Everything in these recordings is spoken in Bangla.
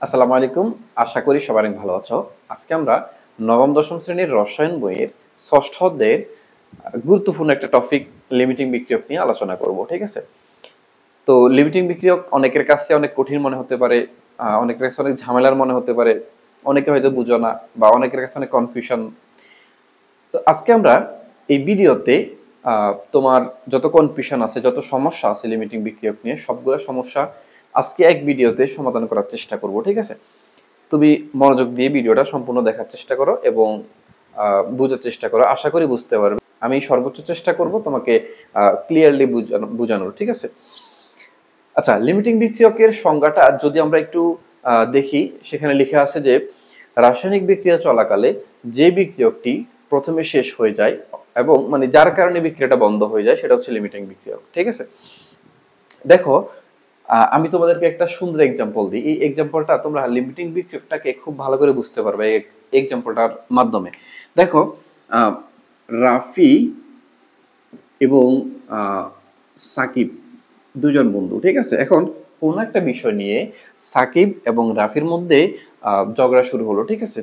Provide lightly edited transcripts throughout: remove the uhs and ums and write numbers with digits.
আসসালামু আলাইকুম। আশা করি সবাই অনেক ভালো আছো। আজকে আমরা নবম দশম শ্রেণীর রসায়ন বইয়ের ষষ্ঠ অধ্যায়ের গুরুত্বপূর্ণ একটা টপিক লিমিটিং বিক্রিয়ক নিয়ে আলোচনা করব। ঠিক আছে? তো লিমিটিং বিক্রিয়ক অনেকের কাছে অনেক কঠিন মনে হতে পারে, অনেকের কাছে অনেক ঝামেলার মনে হতে পারে, অনেকে হয়তো বুঝো না বা অনেকের কাছে অনেক কনফিউশন। তো আজকে আমরা এই ভিডিওতে তোমার যত কনফিউশন আছে, যত সমস্যা আছে লিমিটিং বিক্রিয়ক নিয়ে, সবগুলো সমস্যা আজকে এক ভিডিওতে সমাধান করার চেষ্টা করব। ঠিক আছে? তুমি মনোযোগ দিয়ে ভিডিওটা সম্পূর্ণ দেখার চেষ্টা করো এবং বোঝার চেষ্টা করো। আশা করি বুঝতে পারবে। আমি সর্বোচ্চ চেষ্টা করব তোমাকে ক্লিয়ারলি বোঝানোর। ঠিক আছে? আচ্ছা, লিমিটিং বিক্রিয়কের সংজ্ঞাটা যদি আমরা একটু দেখি, সেখানে লেখা আছে যে রাসায়নিক বিক্রিয়া চলাকালে যে বিক্রিয়কটি প্রথমে শেষ হয়ে যায় এবং মানে যার কারণে বিক্রিয়াটা বন্ধ হয়ে যায় সেটা হচ্ছে লিমিটিং বিক্রিয়ক। ঠিক আছে? দেখো, আমি তোমাদেরকে একটা সুন্দর এক্সাম্পল দিই। এই এক্সাম্পলটা তোমরা লিমিটিং বিক্রিয়কটাকে খুব ভালো করে বুঝতে পারবে এই এক্সাম্পলটার মাধ্যমে। দেখো, রাফি এবং সাকিব দুজন বন্ধু। ঠিক আছে? এখন কোন একটা বিষয় নিয়ে সাকিব এবং রাফির মধ্যে ঝগড়া শুরু হলো। ঠিক আছে?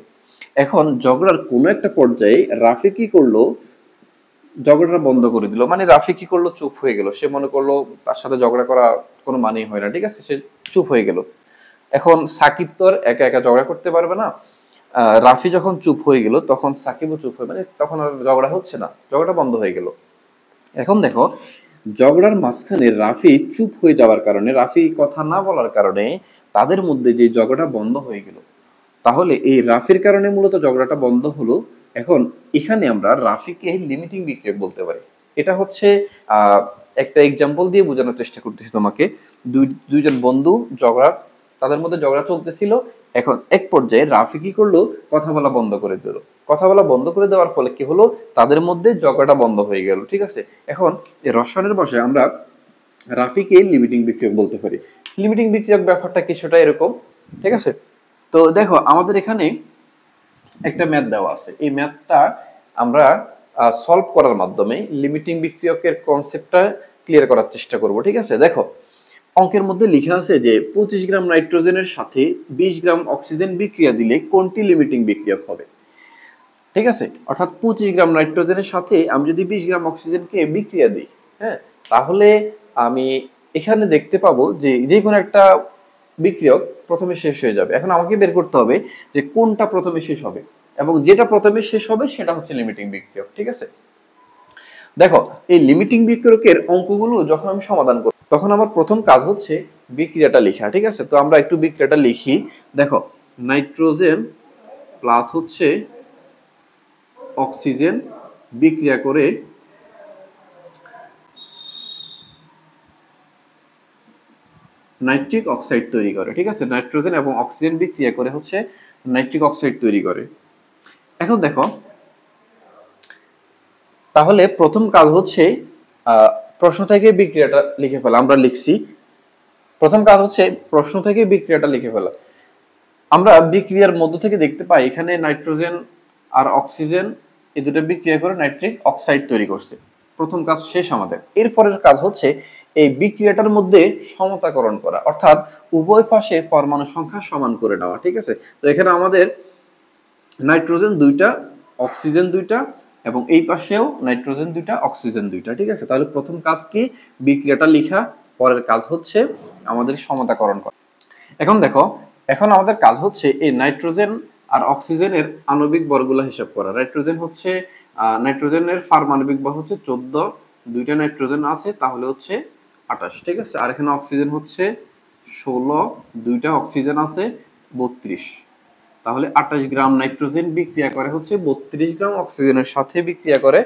এখন ঝগড়ার কোনো একটা পর্যায়ে রাফি কি করলো, ঝগড়াটা বন্ধ করে দিল। মানে রাফি কি করলো, চুপ হয়ে গেল। সে মনে করলো তার সাথে ঝগড়া করা কোনো মানেই হয় না। ঠিক আছে? সে চুপ হয়ে গেল। এখন সাকিব তো আর একা একা ঝগড়া করতে পারবে না। রাফি যখন চুপ হয়ে গেল তখন সাকিবও চুপ হয়ে, মানে তখন আর ঝগড়া হচ্ছে না, ঝগড়া বন্ধ হয়ে গেল। এখন দেখো, ঝগড়ার মাঝখানে রাফি চুপ হয়ে যাওয়ার কারণে, রাফি কথা না বলার কারণে তাদের মধ্যে যে ঝগড়া বন্ধ হয়ে গেল। তাহলে এই রাফির কারণে মূলত ঝগড়াটা বন্ধ হলো। এখন এখানে আমরা রাফিকে লিমিটিং বিক্রিয়ক বলতে পারি। এটা হচ্ছে আহ একটা এক্সাম্পল দিয়ে বোঝানোর চেষ্টা করতেছি তোমাকে। দুইজন বন্ধু ঝগড়া, তাদের মধ্যে ঝগড়া চলতেছিল। এখন এক পর্যায়ে রাফি কি করলো, কথা বলা বন্ধ করে দিল। কথা বলা বন্ধ করে দেওয়ার ফলে কি হলো, তাদের মধ্যে ঝগড়াটা বন্ধ হয়ে গেল। ঠিক আছে? এখন এই রসায়নের ভাষায় আমরা রাফিকে লিমিটিং বিক্রিয়ক বলতে পারি। লিমিটিং বিক্রিয়ক ব্যাপারটা কিছুটা এরকম। ঠিক আছে? তো দেখো, আমাদের এখানে একটা ম্যাথ দেওয়া আছে। এই ম্যাথটা আমরা সলভ করার মাধ্যমে লিমিটিং বিক্রিয়কের কনসেপ্টটা ক্লিয়ার করার চেষ্টা করব। ঠিক আছে? দেখো, অঙ্কের মধ্যে লেখা আছে যে 25 গ্রাম নাইট্রোজেনের সাথে 20 গ্রাম অক্সিজেন বিক্রিয়া দিলে কোনটি লিমিটিং বিক্রিয়ক হবে। ঠিক আছে? অর্থাৎ 25 গ্রাম নাইট্রোজেনের সাথে আমি যদি 20 গ্রাম অক্সিজেনকে বিক্রিয়া দিই, হ্যাঁ, তাহলে আমি এখানে দেখতে পাবো যে যে কোনো একটা বিক্রিয়ক প্রথমে শেষ হয়ে যাবে। এখন আমাকে বের করতে হবে যে কোনটা প্রথমে শেষ হবে, এবং যেটা প্রথমে শেষ হবে সেটা হচ্ছে লিমিটিং বিক্রিয়ক। ঠিক আছে? দেখো, এই লিমিটিং বিক্রিয়কের অঙ্কগুলো যখন আমি সমাধান করব তখন আমার প্রথম কাজ হচ্ছে বিক্রিয়াটা লেখা। ঠিক আছে? তো আমরা একটু বিক্রিয়াটা লিখি। দেখো, নাইট্রোজেন প্লাস হচ্ছে অক্সিজেন বিক্রিয়া করে নাইট্রিক অক্সাইড তৈরি করে। ঠিক আছে? নাইট্রোজেন এবং অক্সিজেন বিক্রিয়া করে হচ্ছে নাইট্রিক অক্সাইড তৈরি করে। এখন দেখো, তাহলে প্রথম কাজ হচ্ছে আহ, প্রশ্ন থেকে বিক্রিয়াটা লিখে ফেলা। আমরা লিখছি, প্রথম কাজ হচ্ছে প্রশ্ন থেকে বিক্রিয়াটা লিখে ফেলা। আমরা বিক্রিয়ার মধ্য থেকে দেখতে পাই এখানে নাইট্রোজেন আর অক্সিজেন এই দুটো বিক্রিয়া করে নাইট্রিক অক্সাইড তৈরি করছে। প্রথম কাজ শেষ আমাদের। এরপরের কাজ হচ্ছে এই বিক্রিয়াটার মধ্যে সমতাকরণ করা, অর্থাৎ উভয় পাশে পরমাণু সংখ্যা সমান করে নেওয়া। ঠিক আছে? তো এখানে আমাদের নাইট্রোজেন দুইটা, অক্সিজেন দুইটা, এবং এই পাশেও নাইট্রোজেন দুইটা, অক্সিজেন দুইটা। ঠিক আছে? তাহলে প্রথম কাজ কি, বিক্রিয়াটা লেখা। পরের কাজ হচ্ছে আমাদের সমতাকরণ করা। এখন দেখো, এখন আমাদের কাজ হচ্ছে এই নাইট্রোজেন আর অক্সিজেনের আণবিক ভরগুলো হিসাব করা। নাইট্রোজেন হচ্ছে নাইট্রোজেনের পারমাণবিক ভর হচ্ছে 14, দুইটা নাইট্রোজেন আছে তাহলে হচ্ছে 28। ঠিক আছে? আর এখানে অক্সিজেন হচ্ছে 16, দুইটা অক্সিজেন আছে 32। তাহলে 28 গ্রাম নাইট্রোজেন বিক্রিয়া করে হচ্ছে 32 গ্রাম অক্সিজেনের সাথে বিক্রিয়া করে।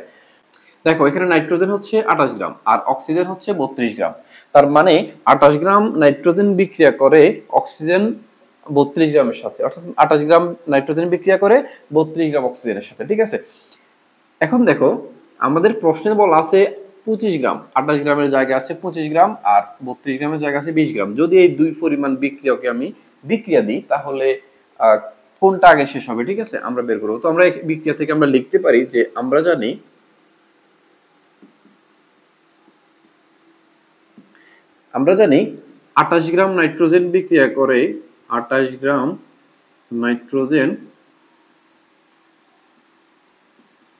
দেখো, এখানে নাইট্রোজেন হচ্ছে 28 গ্রাম আর অক্সিজেন হচ্ছে 32 গ্রাম। তার মানে 28 গ্রাম নাইট্রোজেন বিক্রিয়া করে অক্সিজেন 32 গ্রামের সাথে, অর্থাৎ 28 গ্রাম নাইট্রোজেন বিক্রিয়া করে 32 গ্রাম অক্সিজেনের সাথে। ঠিক আছে? এখন দেখো, আমাদের প্রশ্নে বলা আছে 25 গ্রাম, 28 গ্রামের জায়গায় আছে 25 গ্রাম আর 32 গ্রামের জায়গায় আছে 20 গ্রাম। যদি এই দুই পরিমাণ বিক্রিয়কে আমি বিক্রিয়া দিই তাহলে আহ, কোনটা আগে শেষ হবে। ঠিক আছে? আমরা বের করবো। তো আমরা এই বিক্রিয়া থেকে আমরা লিখতে পারি যে আমরা জানি 28 গ্রাম নাইট্রোজেন বিক্রিয়া করে 28 গ্রাম নাইট্রোজেন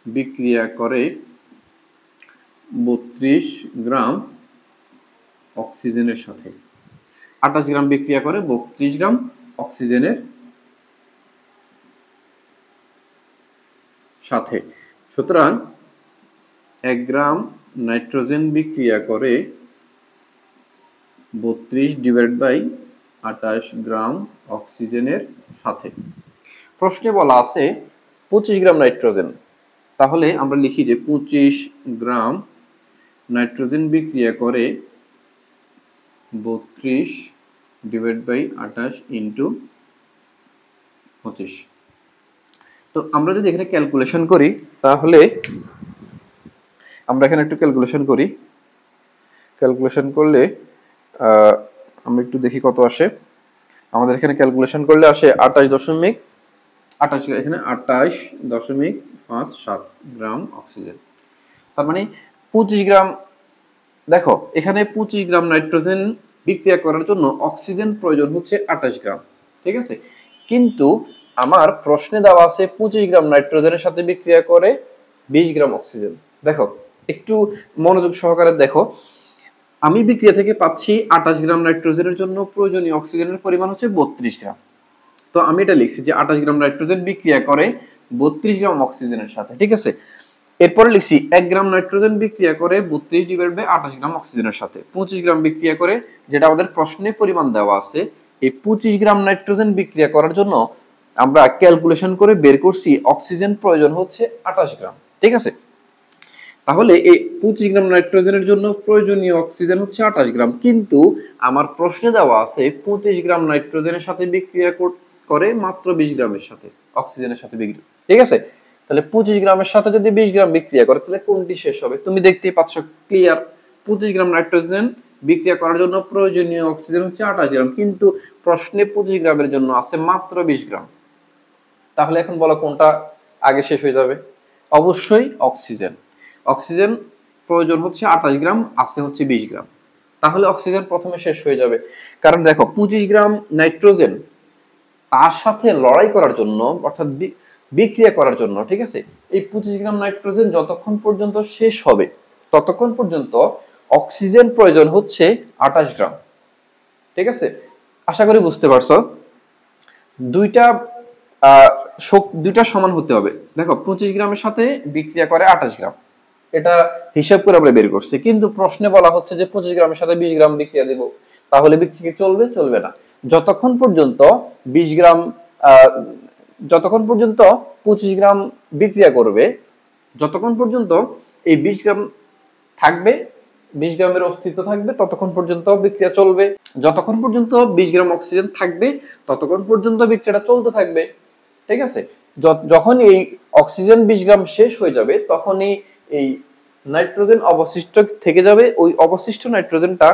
বিক্রিয়া করে 32 গ্রাম অক্সিজেনের সাথে। 28 গ্রাম বিক্রিয়া করে 32 গ্রাম অক্সিজেনের সাথে। সুতরাং 1 গ্রাম নাইট্রোজেন বিক্রিয়া করে 32/28 গ্রাম অক্সিজেনের সাথে। প্রশ্নে বলা আছে 25 গ্রাম নাইট্রোজেন, তাহলে আমরা লিখি যে 25 গ্রাম নাইট্রোজেন বিক্রিয়া করে 32/28 ইন্টু 25। তো আমরা যদি এখানে ক্যালকুলেশন করি, তাহলে আমরা এখানে একটু ক্যালকুলেশন করি। ক্যালকুলেশন করলে আমরা একটু দেখি কত আসে। আমাদের এখানে ক্যালকুলেশন করলে আসে 28.57 গ্রাম অক্সিজেন। তার মানে 25 গ্রাম, দেখো এখানে 25 গ্রাম নাইট্রোজেন বিক্রিয়া করার জন্য অক্সিজেন প্রয়োজন হচ্ছে 28 গ্রাম, ঠিক আছে। কিন্তু আমার প্রশ্নে দেওয়া আছে 25 গ্রাম নাইট্রোজেনের সাথে বিক্রিয়া করে 20 গ্রাম অক্সিজেন। দেখো একটু মনোযোগ সহকারে দেখো, আমি বিক্রিয়া থেকে পাচ্ছি 28 গ্রাম নাইট্রোজেনের জন্য প্রয়োজনীয় অক্সিজেনের পরিমাণ হচ্ছে 32 গ্রাম। তো আমি এটা লিখছি যে 28 গ্রাম নাইট্রোজেন বিক্রিয়া করে 32 গ্রাম অক্সিজেনের সাথে, ঠিক আছে। এরপরে লিখছি 1 গ্রাম নাইট্রোজেন বিক্রিয়া করে 32/28 গ্রাম অক্সিজেনের সাথে। 25 গ্রাম বিক্রিয়া করে, যেটা আমাদের প্রশ্নে পরিমাণ দেওয়া আছে, এই 25 গ্রাম নাইট্রোজেন বিক্রিয়া করার জন্য আমরা ক্যালকুলেশন করে বের করছি অক্সিজেন প্রয়োজন হচ্ছে 28 গ্রাম, ঠিক আছে। তাহলে এই 25 গ্রাম নাইট্রোজেনের জন্য প্রয়োজনীয় অক্সিজেন হচ্ছে 28 গ্রাম, কিন্তু আমার প্রশ্নে দেওয়া আছে 25 গ্রাম নাইট্রোজেনের সাথে বিক্রিয়া করে মাত্র 20 গ্রামের সাথে অক্সিজেনের সাথে বিক্রিয়া, ঠিক আছে। তাহলে 25 গ্রামের সাথে যদি 20 গ্রাম বিক্রিয়া করে, তাহলে কোনটি শেষ হবে? তুমি দেখতেই পাচ্ছ ক্লিয়ার, 25 গ্রাম নাইট্রোজেন বিক্রিয়া করার জন্য প্রয়োজনীয় অক্সিজেন হচ্ছে 28 গ্রাম, কিন্তু প্রশ্নে 25 গ্রামের জন্য আছে মাত্র 20 গ্রাম। তাহলে এখন বলো কোনটা আগে শেষ হয়ে যাবে? অবশ্যই অক্সিজেন। অক্সিজেন প্রয়োজন হচ্ছে 28 গ্রাম, আছে হচ্ছে 20 গ্রাম, তাহলে অক্সিজেন প্রথমে শেষ হয়ে যাবে। কারণ দেখো 25 গ্রাম নাইট্রোজেন তার সাথে লড়াই করার জন্য, অর্থাৎ বিক্রিয়া করার জন্য, ঠিক আছে, এই 25 গ্রাম নাইট্রোজেন যতক্ষণ পর্যন্ত শেষ হবে ততক্ষণ পর্যন্ত অক্সিজেন প্রয়োজন হচ্ছে 28 গ্রাম, ঠিক আছে। আশা করি বুঝতে পারছো। দুইটা সমান হতে হবে। দেখো 25 গ্রামের সাথে বিক্রিয়া করে 28 গ্রাম, এটা হিসাব করে আমরা বের করছি, কিন্তু প্রশ্নে বলা হচ্ছে যে 25 গ্রামের সাথে 20 গ্রাম বিক্রিয়া দেব, তাহলে বিক্রিয়া চলবে? চলবে না। যতক্ষণ পর্যন্ত 20 গ্রাম যতক্ষণ পর্যন্ত 25 গ্রাম বিক্রিয়া করবে, যতক্ষণ পর্যন্ত এই 20 গ্রাম থাকবে, 20 গ্রামের অস্তিত্ব থাকবে, ততক্ষণ পর্যন্ত বিক্রিয়া চলবে। যতক্ষণ পর্যন্ত 20 গ্রাম অক্সিজেন থাকবে ততক্ষণ পর্যন্ত বিক্রিয়াটা চলতে থাকবে, ঠিক আছে। যখন এই অক্সিজেন 20 গ্রাম শেষ হয়ে যাবে, তখনই এই নাইট্রোজেন অবশিষ্ট থেকে যাবে, ওই অবশিষ্ট নাইট্রোজেনটা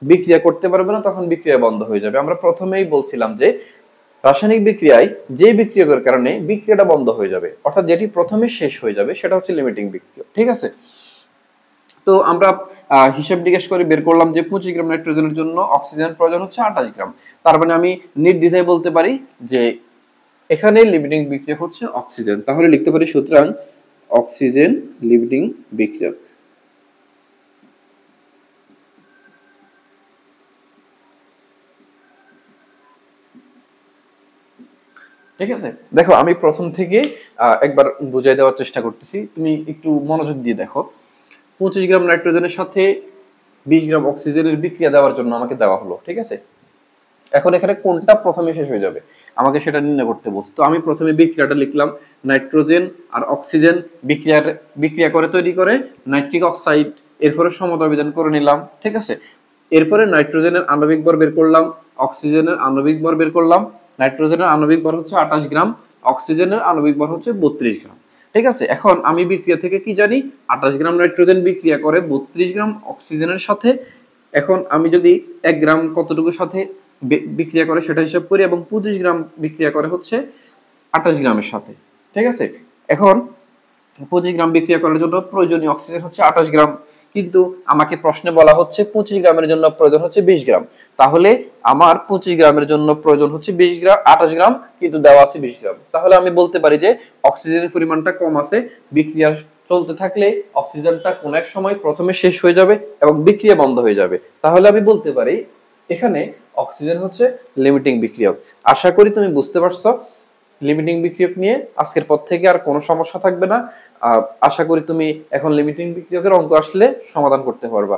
বিক্রিয়া করতে পারবে না, তখন বিক্রিয়া বন্ধ হয়ে যাবে। আমরা প্রথমেই বলছিলাম যে রাসায়নিক বিক্রিয়ায় যে বিক্রিয়কের কারণে বিক্রিয়াটা বন্ধ হয়ে যাবে, অর্থাৎ যেটি প্রথমে শেষ হয়ে যাবে, সেটা হচ্ছে লিমিটিং বিক্রিয়া, ঠিক আছে। তো আমরা হিসাব নিকাশ করে বের করলাম যে 25 গ্রাম নাইট্রোজেনের জন্য অক্সিজেন প্রয়োজন হচ্ছে 28 গ্রাম। তার মানে আমি নির্দ্বিধায় বলতে পারি যে এখানে লিমিটিং বিক্রিয়ক হচ্ছে অক্সিজেন। তাহলে লিখতে পারি সুতরাং অক্সিজেন লিমিটিং বিক্রিয়ক। ঠিক আছে, দেখো আমি প্রথম থেকে একবার বুঝাই দেওয়ার চেষ্টা করতেছি, তুমি একটু মনোযোগ দিয়ে দেখো। 25 গ্রাম নাইট্রোজেনের সাথে 20 গ্রাম অক্সিজেনের বিক্রিয়া দেওয়ার জন্য আমাকে দেওয়া হলো, ঠিক আছে। এখন এখানে কোনটা প্রথমে শেষ হয়ে যাবে আমাকে সেটা নির্ণয় করতে বলছে। তো আমি প্রথমে বিক্রিয়াটা লিখলাম, নাইট্রোজেন আর অক্সিজেন বিক্রিয়া করে তৈরি করে নাইট্রিক অক্সাইড, এরপরে সমদ্রবিদান করে নিলাম, ঠিক আছে। এরপরে নাইট্রোজেনের আণবিক ভর বের করলাম, অক্সিজেনের আণবিক ভর বের করলাম। নাইট্রোজেনের আণবিক ভর হচ্ছে 28 গ্রাম, অক্সিজেনের আণবিক ভর হচ্ছে 32 গ্রাম, ঠিক আছে। এখন আমি বিক্রিয়া থেকে কি জানি, 28 গ্রাম নাইট্রোজেন বিক্রিয়া করে 32 গ্রাম অক্সিজেনের সাথে। এখন আমি যদি 1 গ্রাম কতটুকুর সাথে বিক্রিয়া করে সেটা হিসাব করি, এবং 25 গ্রাম বিক্রিয়া করে হচ্ছে 28 গ্রামের সাথে, ঠিক আছে। এখন 25 গ্রাম বিক্রিয়া করার জন্য প্রয়োজনীয় অক্সিজেন হচ্ছে 28 গ্রাম, কিন্তু আমাকে প্রশ্নে বলা হচ্ছে 25 গ্রামের জন্য প্রয়োজন হচ্ছে 20 গ্রাম, তাহলে আমার 25 গ্রামের জন্য প্রয়োজন হচ্ছে 20 গ্রাম 28 গ্রাম, কিন্তু দেওয়া আছে 20 গ্রাম। তাহলে আমি বলতে পারি যে অক্সিজেনের পরিমাণটা কম আছে, বিক্রিয়া চলতে থাকলে অক্সিজেনটা কোন এক সময় প্রথমে শেষ হয়ে যাবে এবং বিক্রিয়া বন্ধ হয়ে যাবে। তাহলে আমি বলতে পারি এখানে অক্সিজেন হচ্ছে লিমিটিং বিক্রিয়ক। আশা করি তুমি বুঝতে পারছো লিমিটিং বিক্রিয়ক নিয়ে। আজকের পর থেকে আর কোনো সমস্যা থাকবে না। আশা করি তুমি এখন লিমিটিং বিক্রিয়কের অঙ্ক আসলে সমাধান করতে পারবা।